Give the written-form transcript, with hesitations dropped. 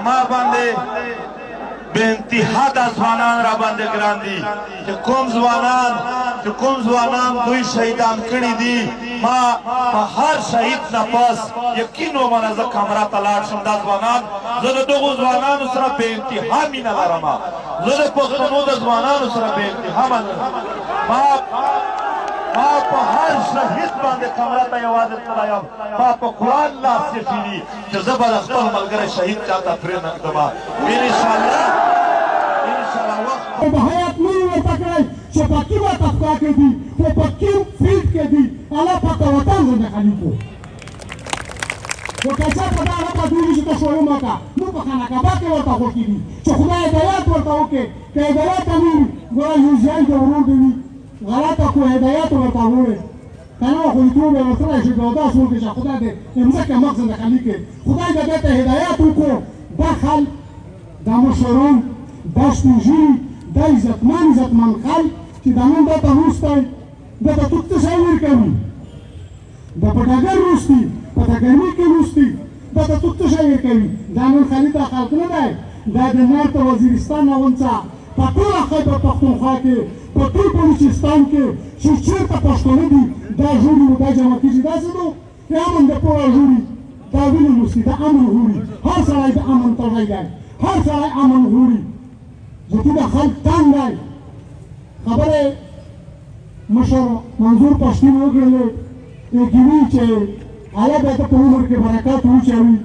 ما باندې بے انتہا دا ځوانان را باندې ګران دي چې کوم ځوانان دوی شهیدان کړي دي ما په هر شهید نه پس یقین ومنه زه کمره ته لاړ شم دا ځوانان زه د دغو ځوانانو سره بې انتها مینه لرم زه د پښتنو د ځوانانو سره بې انتها منم ما په هر شهید باندې کمره ته یوازې تللی یم ما په قرآن لاس ایښي دي چې زه به د خپل ملګری شهید چاته پرېنږدم انشاءالله د حیات نوم ورته کړی چې په کومه طبقه کې دي خو په کوم فیلډ کې دي الله پاک وطن زنده خلیق و خو که چېرته دا هغه بدلېږي چې ته شروع مه کړه نو په خانه کعبه کې ورته خوښي دي چې خدای هدایت ورته وکړي که هدایت نه وي ګوره یوزیان د ورور دې وي غلطه خو هدایت ورته ووایي که نه خویتوب یې ورسره شي که اوداس وکړي چې خدای دې مځکه مغز زنده خلیق کړي خدای دې دې ته هدایت وکړو دا خلک دا مشران دا سپینږیري دا عزتمن خلک چې دا نن دا ته وروستی دا ته څوک څه شی ورکوي دا په ډګر وروستي په ډګرمي کې وروستي دا ته څوک څه شی ورکوي دا نن خالي دا خلک نه دی دا د نارت وزیرستان نه ونڅه په ټوله خیبر پښتونخوا کې په ټول بلوچستان کې چې چېرته پښتانه دي دا ژوړي و دا جمع کېږي داسې نو د امن دپاره ژوړي دا ولې لوستي دا امن غواړي هر سړی د امن تږی دی هر سړی امن غواړي ځکه دا خلک تنګ دی خبرې مشر منظور پښتون وکړلې یقیني چې الله به د په عمر کې برکات واچوي